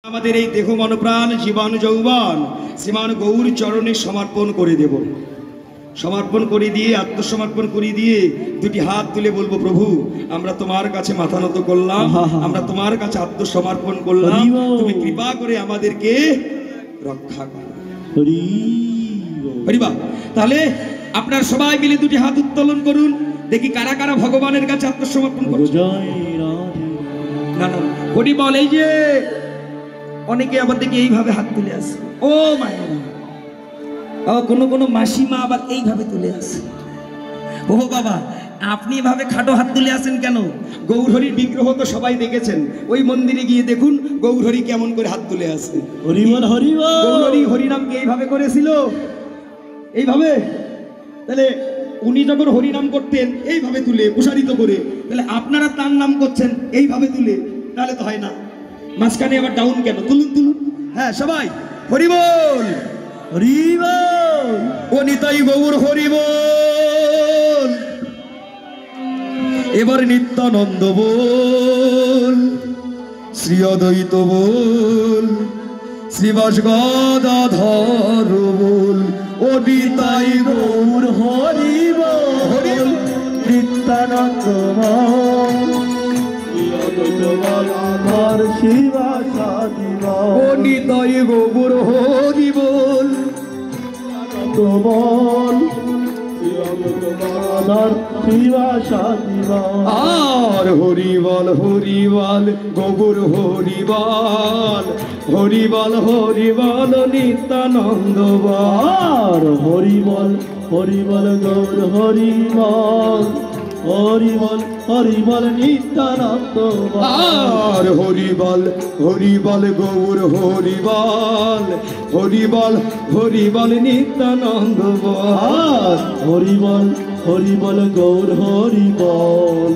আমাদের এই দেহ মনপ্রাণ জীবন যৌবন শ্রীমান গৌর চরণে সমর্পণ করে দেব। সমর্পণ করে দিয়ে আত্মসমর্পণ করে দিয়ে দুটি হাত তুলে বলবো, প্রভু আমরা তোমার কাছে মাথা নত করলাম, আমরা তোমার কাছে আত্মসমর্পণ করলাম, তুমি কৃপা করে আমাদেরকে রক্ষা করো। হরিবা। তাহলে আপনারা সবাই মিলে দুটি হাত উত্তোলন করুন, দেখি কারা কারা ভগবানের কাছে আত্মসমর্পণ করছে। না না হরি বল। এই যে অনেকে আবার দেখি এইভাবে হাত তুলে আসে, ও মায়েরা, কোনো কোনো মাসিমা আবার এইভাবে তুলে আসে। ও বাবা, আপনি এভাবে খাটো হাত তুলে আসেন কেন? গৌরহরির বিগ্রহ তো সবাই দেখেছেন, ওই মন্দিরে গিয়ে দেখুন গৌরহরি কেমন করে হাত তুলে আসে। গৌরহরি হরিনামকে এইভাবে করেছিল, এইভাবে। তাহলে উনি যখন হরিনাম করতেন এইভাবে তুলে প্রসারিত করে, তাহলে আপনারা তার নাম করছেন এইভাবে তুলে, তাহলে তো হয় না। মাঝখানে আবার ডাউন কেন? তুলুন তুলুন। হ্যাঁ সবাই হরি বল, হরি বল, ও নিতাই গৌর হরি বল। এবার নিত্যানন্দ বল, শ্রী অদ্বৈত বল, শ্রীবাস গদাধর বল, ও নিতাই গৌর হরি বল, নিত্যানন্দ বল, ও নিতাই গৌর হরি বল, আর হরি বল হরি বল গৌর হরি বল, হরি বল হরি বল নিত্যানন্দ বল, হরি বল হরি বল গৌর হরি বল, হরি বল হরি বল নিত্যানন্দ বল, আর হরি বল গৌর হরি বল, হরি বল নিত্যানন্দ বল, হরি বল গৌর হরি বল,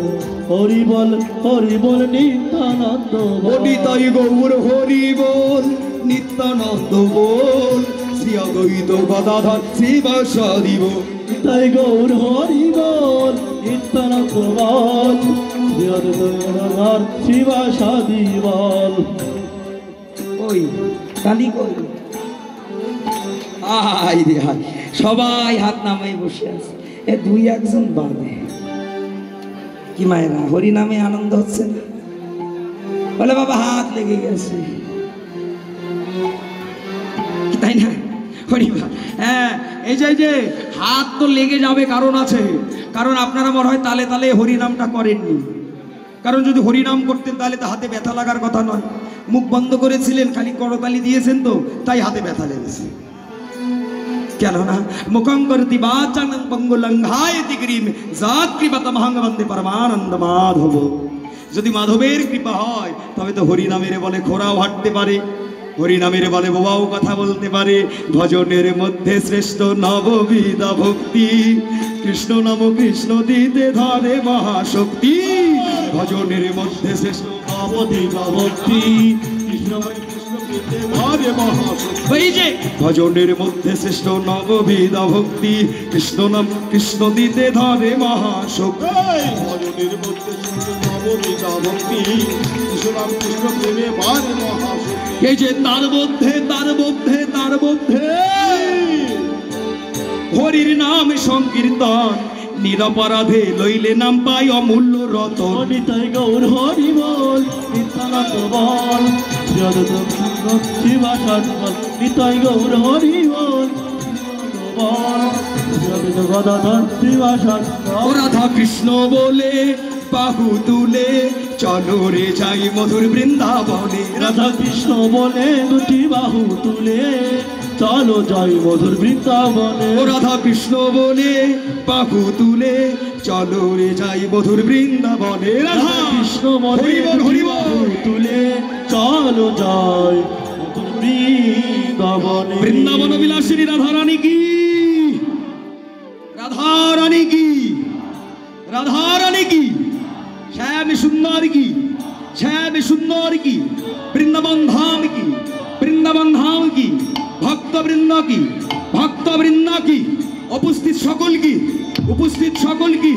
হরি বল নিত্যানন্দ বল, নিতাই গৌর হরি বল, নিত্যানন্দ বল, শ্রী অদ্বৈত গদাধর শ্রীবাসাদি বল, নিতাই গৌর হরি বল, নিত্যানন্দ বল, শ্রী অদ্বৈত গদাধর শ্রীবাসাদি বল। ওই কালি কই? আই রে হাই, সবাই হাত নামাই বসে আছে, এ দুই একজন বাদে। কি মায়েরা হরি নামে আনন্দ হচ্ছে না? বলে বাবা হাত লেগে গেছে, তাই না? হরিবা। হ্যাঁ, এই যে হাত তো লেগে যাবে, কারণ আছে। কারণ আপনারা মনে হয় তালে তালে হরিনামটা করেননি। কারণ যদি হরিনাম করতেন তাহলে তো হাতে ব্যথা লাগার কথা নয়। মুখ বন্ধ করেছিলেন, খালি করতালি দিয়েছেন, তো তাই হাতে ব্যথা লেগেছে। কেননা মুখং করতি বাচানং পঙ্গুলঙ্ঘায়তি গিরিম জাত কৃপাতমহং বন্দে পরমানন্দ মাধব। যদি মাধবের কৃপা হয় তবে তো হরিনামের বলে খোরাও হাঁটতে পারে, হরিনামের বলে বোবাও কথা বলতে পারে। ভজনের মধ্যে শ্রেষ্ঠ নববিধা ভক্তি, কৃষ্ণ নাম কৃষ্ণ দিতে ধরে মহাশক্তি। ভজনের মধ্যে শ্রেষ্ঠ নববিধা ভক্তি, কৃষ্ণ ভজনের মধ্যে শ্রেষ্ঠ নববিধা ভক্তি, কৃষ্ণ নাম কৃষ্ণ দিতে ধরে মহাশক্তি। ভজনের মধ্যে নববিধা ভক্তি, কৃষ্ণ নাম কৃষ্ণ প্রেমে ধরে মহাশক্তি। এই যে তার মধ্যে হরির নাম সংকীর্তন, নিরপরাধে লইলে নাম পাই অমূল্য রতন। নিতাই গৌর হরি বল, নিত্যানন্দ বল, নিতাই গৌর হরি বল, রাধা কৃষ্ণ বলে বাহু তুলে চলো রে যাই মধুর বৃন্দাবনে। রাধা কৃষ্ণ বলে দুটি বাহু তুলে চলো যাই মধুর বৃন্দাবনে। ও রাধা কৃষ্ণ বলে বাহু তুলে চলো রে যাই মধুর বৃন্দাবনে। রাধা কৃষ্ণ বলে হরি বল তুলে চলো যাই মধুর বৃন্দাবনে। বৃন্দাবন বিলাসিনী রাধা রানী কি, রাধা রানী কি, রাধা রানী কি, শ্যাম সুন্দর কি, শ্যাম সুন্দর কি, বৃন্দাবন ধাম কি, বৃন্দাবন ধাম কি, ভক্তবৃন্দ কি, ভক্তবৃন্দ কি, উপস্থিত সকল কি, উপস্থিত সকল কি,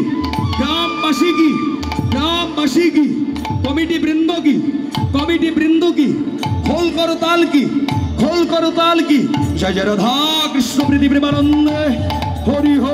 গ্রামবাসী কি, গ্রামবাসী কি, কমিটি বৃন্দ কি, কমিটি বৃন্দ কি, হোল করো তাল কি, খোল করো তাল কি, জয় জয় রাধা কৃষ্ণ প্রীতি প্রেমানন্দে হরি হরি।